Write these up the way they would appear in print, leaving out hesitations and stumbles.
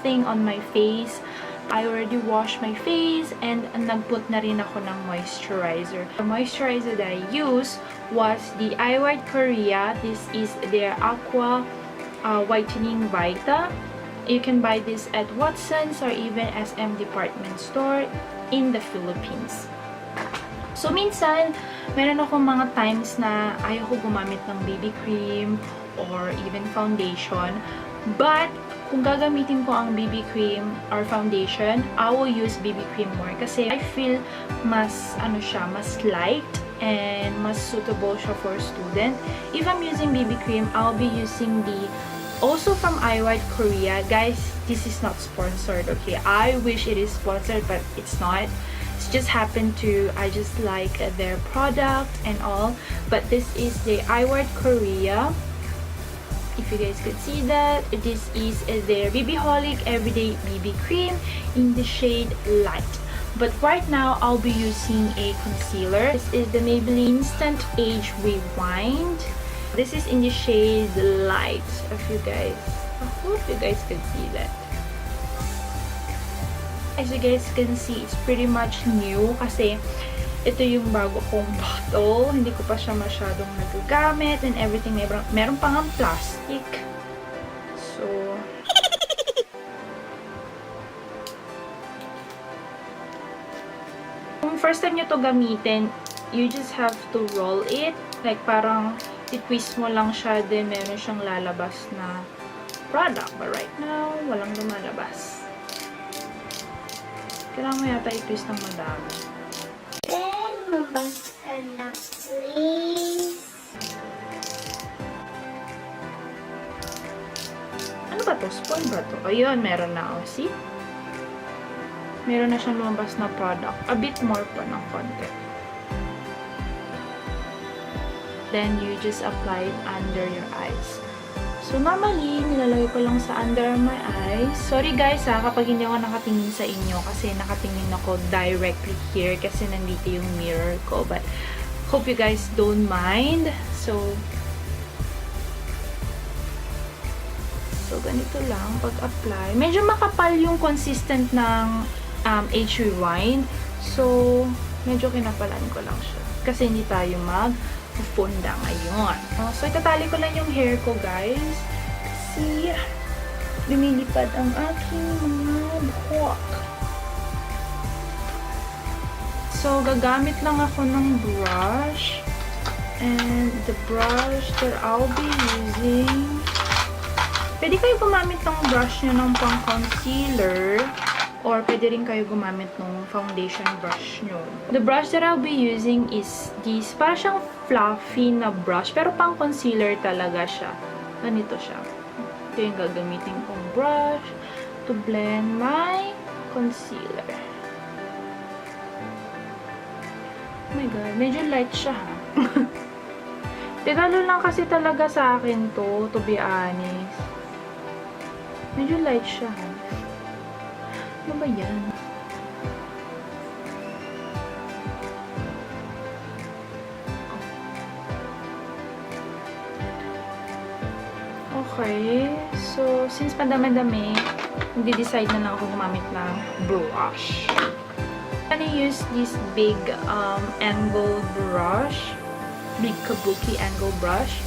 everything on my face. I already washed my face and nagput na rin ako ng moisturizer. The moisturizer that I used was the IWHITE Korea. This is their Aqua Whitening Vita. You can buy this at Watson's or even SM department store in the Philippines. So, minsan, meron akong mga times na ayoko gumamit ng BB cream or even foundation. But, kung gagamitin ko ang BB cream or foundation, I will use BB cream more kasi I feel mas, mas light and mas suitable siya for student. If I'm using BB cream, I'll be using the also from IWHITE Korea. Guys, this is not sponsored, okay? I wish it is sponsored, but it's not. It's just happened to, I just like their product and all. But this is the IWHITE Korea. If you guys could see that, this is their BB Holic Everyday BB Cream in the shade Light. But right now, I'll be using a concealer. This is the Maybelline Instant Age Rewind. This is in the shade Light. I hope you guys can see that. As you guys can see, it's pretty much new kasi ito yung bago kong bottle. Hindi ko pa siya masyadong nagagamit and everything. Meron pang ang plastic. So, kung first time nyo to gamitin, you just have to roll it. Like, parang i-twist mo lang siya, then meron siyang lalabas na product. But right now, walang lumalabas. Kailangan mo yata i-twist ng madami. Lumabas ka na, please. Ano ba to? Spoil ba to? Ayun, meron na. Oh, see? Meron na siyang lumabas na product. A bit more pa ng konti. Then, you just apply it under your eyes. So, normally, nilalagay ko lang sa under my eyes. Sorry guys kapag hindi ako nakatingin sa inyo kasi nakatingin ako directly here kasi nandito yung mirror ko. But, hope you guys don't mind. So, ganito lang pag-apply. Medyo makapal yung consistent ng Age Rewind. So, medyo kinapalan ko lang siya. Kasi hindi tayo mag-funda ngayon. So, itatali ko lang yung hair ko, guys. Kasi, lumilipad ang aking mga buhok. So, gagamit lang ako ng brush. And the brush that I'll be using, pwede kayo gumamit ng brush nyo ng pang concealer. Or pwede rin kayo gumamit ng foundation brush nyo. The brush that I'll be using is this. Parang siyang fluffy na brush. Pero pang concealer talaga siya. Ganito siya. Ito yung gagamitin kong brush to blend my concealer. Oh my god. Medyo light siya ha. Regalo lang kasi talaga sa akin to be honest. Medyo light siya ha. Ano ba yan? Okay. So, since madami-dami, hindi-decide na lang ako gumamit ng brush. I'm gonna use this big angle brush. Big kabuki angle brush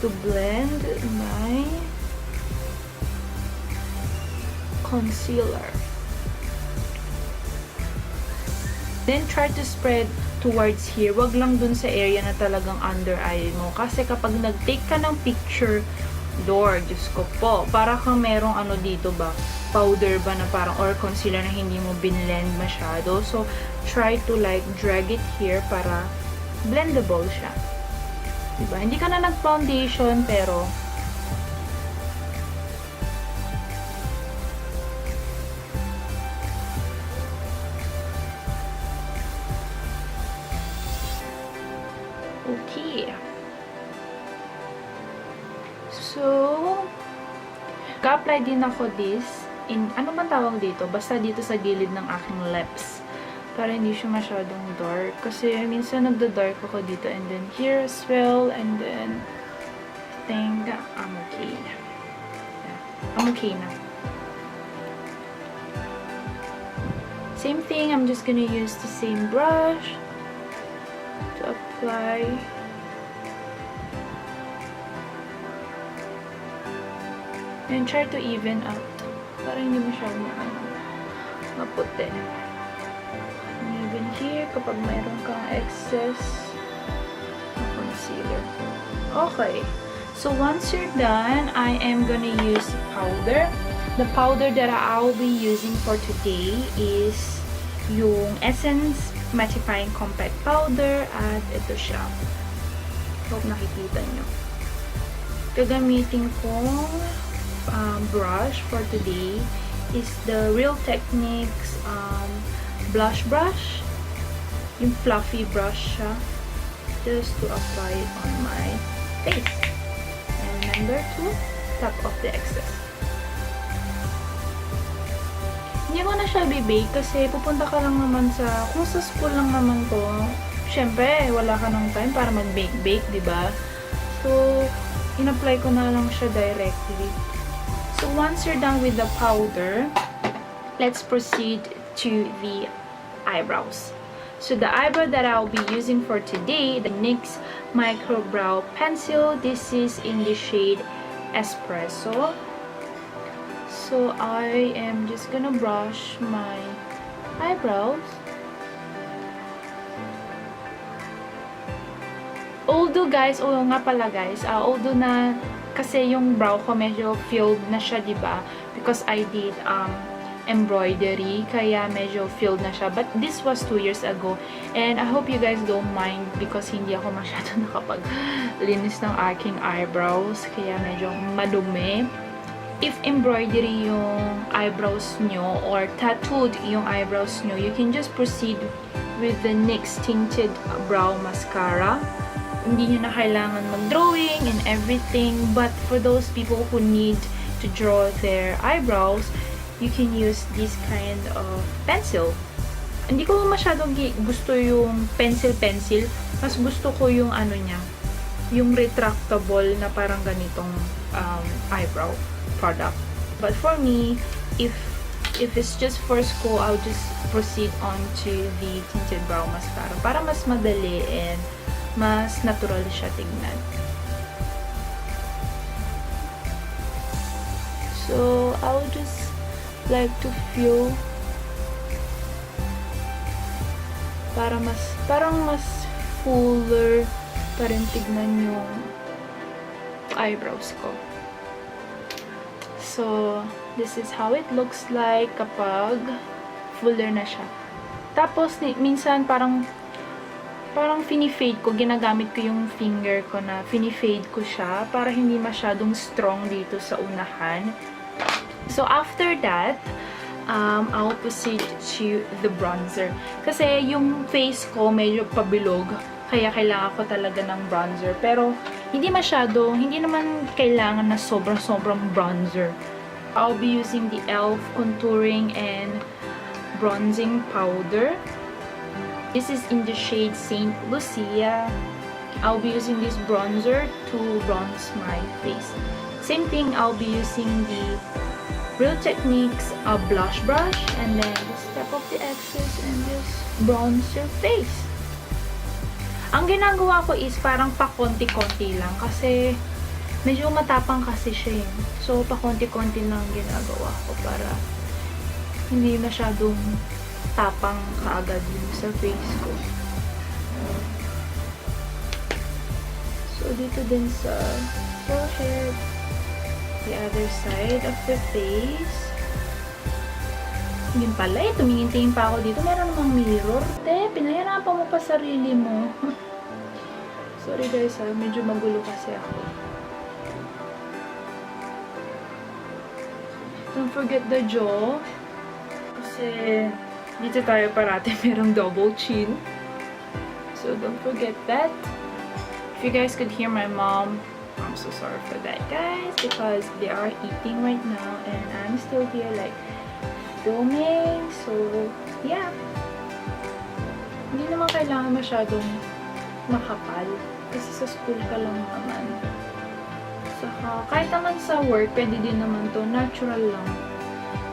to blend my concealer. Then, try to spread towards here. Wag lang dun sa area na talagang under eye mo. Kasi kapag nag-take ka ng picture, Diyos ko po, para kang merong ano dito ba, powder ba na parang, or concealer na hindi mo binlend masyado. So, try to like drag it here para blendable siya. Diba? Hindi ka na nag-foundation, pero okay. So, ka-apply din ako this in, ano bang tawag dito? Basta dito sa gilid ng aking lips. Para hindi siya masyadong dark. Kasi minsan nagda-dark ako dito. And then here as well. And then, I think I'm okay. Yeah, I'm okay na. Same thing, I'm just gonna use the same brush to apply. And try to even out. Para hindi masyadong maputi. And even here, kapag mayroon kang excess na concealer. Okay. So once you're done, I am gonna use powder. The powder that I'll be using for today is yung Essence Mattifying Compact Powder at ito siya. Hope nakikita nyo. Gagamitin kong brush for today is the Real Techniques blush brush. Yung fluffy brush siya. Just to apply it on my face. And remember to tap off the excess. Hindi ko na siya bibake kasi pupunta ka lang naman sa, kung sa school lang naman to, syempre, wala ka ng time para mag-bake-bake, diba? So, in-apply ko na lang siya directly. So, once you're done with the powder, let's proceed to the eyebrows. So, the eyebrow that I'll be using for today, the NYX Micro Brow Pencil. This is in the shade Espresso. So, I am just gonna brush my eyebrows. Although guys, although na, kasi yung brow ko medyo filled na siya, diba? Because I did embroidery, kaya medyo filled na siya. But this was 2 years ago. And I hope you guys don't mind because hindi ako masyado nakapag-linis ng aking eyebrows. Kaya medyo madumi. If embroidery yung eyebrows nyo or tattooed yung eyebrows nyo, you can just proceed with the NYX Tinted Brow Mascara. Hindi nyo na kailangan mag-drawing and everything. But for those people who need to draw their eyebrows, you can use this kind of pencil. Hindi ko masyadong gusto yung pencil. Mas gusto ko yung ano niya, yung retractable na parang ganitong eyebrow product. But for me, if it's just for school, I'll just proceed on to the Tinted Brow Mascara para mas madali and mas natural siya tignan. So, I'll just like to feel parang mas fuller pa rin tignan yung eyebrows ko. So, this is how it looks like kapag fuller na siya. Tapos, minsan parang fini-fade ko, ginagamit ko yung finger ko na fini-fade ko siya para hindi masyadong strong dito sa unahan. So, after that, I'll proceed to the bronzer. Kasi yung face ko medyo pabilog, kaya kailangan ko talaga ng bronzer. Pero, hindi naman kailangan na sobrang bronzer. I'll be using the e.l.f. Contouring and Bronzing Powder. This is in the shade Saint Lucia. I'll be using this bronzer to bronze my face. Same thing, I'll be using the Real Techniques blush brush and then just tap off the excess and just bronze your face. Ang ginagawa ko is parang pakonti-konti lang kasi medyo matapang kasi siya eh. So, pakonti-konti lang ginagawa ko para hindi masyadong tapang kaagad yung sa face ko. So, dito din sa forehead, the other side of the face. Yun pala eh, tumingin-tingin pa ako dito. Meron namang mirror. Te, pinahirapan mo pa sarili mo. Sorry guys ha, medyo magulo kasi ako. Don't forget the jaw. Kasi dito tayo parati merong double chin. So don't forget that. If you guys could hear my mom, I'm so sorry for that guys. Because they are eating right now and I'm still here like filming. So yeah. Hindi naman kailangan masyadong makapal. Kasi sa school ka lang naman. Saka, kahit naman sa work, pwede din naman to. Natural lang.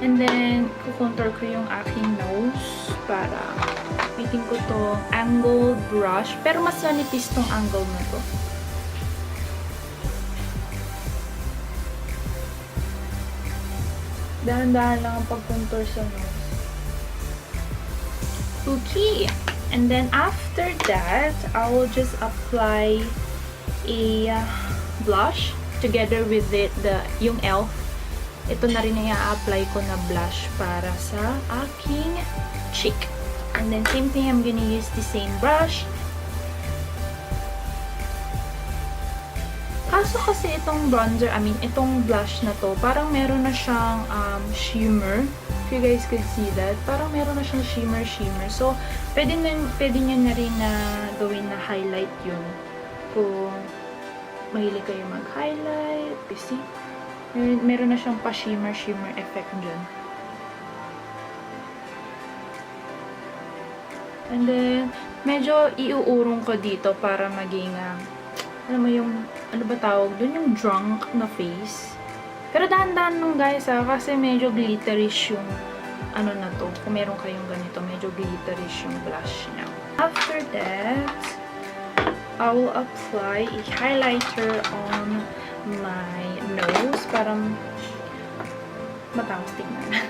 And then, kukontour ko yung aking nose para gamitin ko tong angled brush. Pero mas manipis tong angle na to. Dahan-dahan lang ang pag-contour sa nose. Okay. And then after that, I will just apply a blush together with it, yung e.l.f. Ito na rin i-apply ko na blush para sa aking cheek. And then same thing, I'm gonna use the same brush. Kaso kasi itong bronzer, itong blush na to, parang meron na siyang shimmer. If you guys could see that, parang meron na siyang shimmer. So, pwede nyo na rin na gawin na highlight yun. Kung mahilig kayo mag-highlight, you see? Meron na siyang pa-shimmer effect dyan. And then, medyo iuurong ko dito para maging, alam mo yung, ano ba tawag dun? Yung drunk na face. Pero dahan-dahan nung guys kasi medyo glitterish yung, ano na to. Kung meron kayong ganito, medyo glitterish yung blush niya. After that, I will apply a highlighter on my nose para matangos tingnan.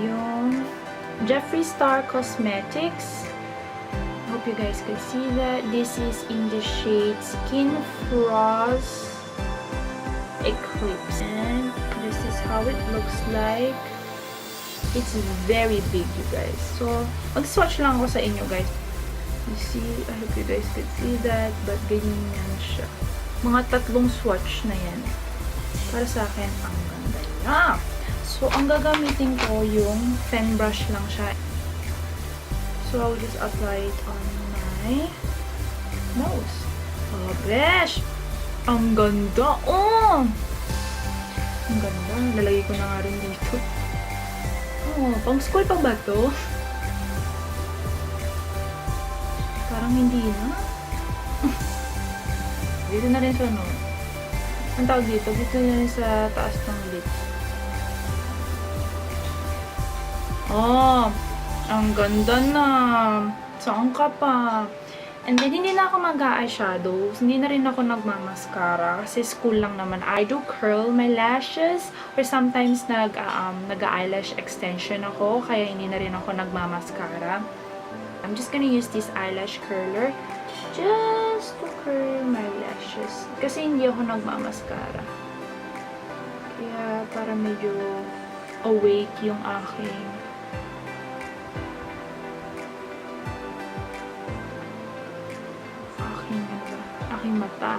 Yung Jeffree Star Cosmetics. Hope you guys could see that. This is in the shade Skin Frost Eclipse. And this is how it looks like. It's very big, you guys. So, mag-swatch lang ako sa inyo, guys. You see, I hope you guys could see that. But ganyan yan siya. Mga 3 swatch na yan. Para sa akin, ang ganda niya. So, ang gagamitin ko yung fan brush lang siya. So, I'll just apply it on my nose. Oh, besh! Ang ganda! Oh! Ang ganda. Lalagay ko na nga rin dito. Oh, pang school pa ba to? Parang hindi na. Dito na rin sa nose. Ang tawag dito? Dito na rin sa taas ng lips. Oh! Ang ganda na. Saan ka pa? And then, hindi na ako mag-eyeshadows. Hindi na rin ako nagmamaskara. Kasi school lang naman. I do curl my lashes. Or sometimes, nag-eyelash extension ako. Kaya hindi na rin ako nagmamaskara. I'm just gonna use this eyelash curler. Just to curl my lashes. Kasi hindi ako nagmamaskara. Kaya, para medyo awake yung aking mata.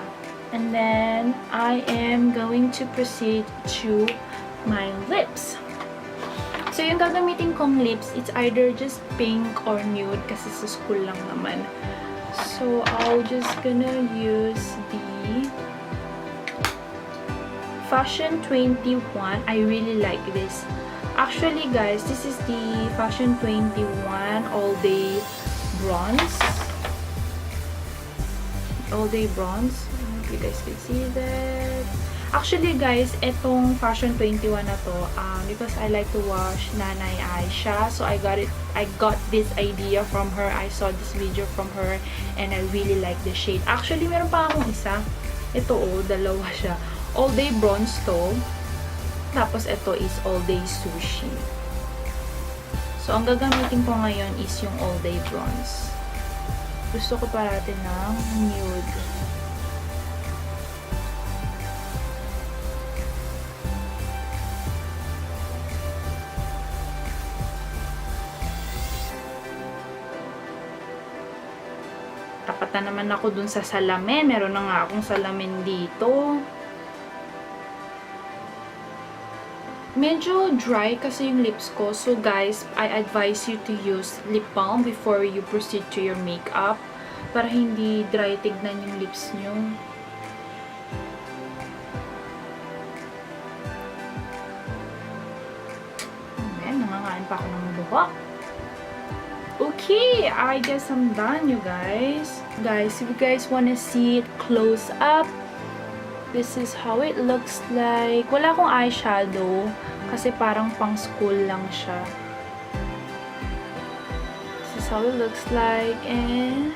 And then, I am going to proceed to my lips. So, yung gagamitin kong lips, it's either just pink or nude kasi sa school lang naman. So, I'll just gonna use the Fashion21. I really like this. Actually, guys, this is the Fashion21 All Day Bronze. All Day Bronze. If you guys can see that. Actually, guys, etong Fashion21 na to, because I like to wash nanay eye siya. So, I got this idea from her. I saw this video from her and I really like the shade. Actually, meron pa akong isa. Ito, dalawa siya. All Day Bronze to. Tapos, ito is All Day Sushi. So, ang gagamitin ko ngayon is yung All Day Bronze. Gusto ko parati ng nude. Tapat na naman ako dun sa salamin. Meron na nga akong salamin dito. Medyo dry kasi yung lips ko. So guys, I advise you to use lip balm before you proceed to your makeup. Para hindi dry tignan yung lips nyo. Ayan, nangangain pa ako ng buhok. Okay, I guess I'm done, you guys. Guys, if you guys wanna see it close up, This is how it looks like. Wala akong eyeshadow kasi parang pang school lang siya. This is how it looks like and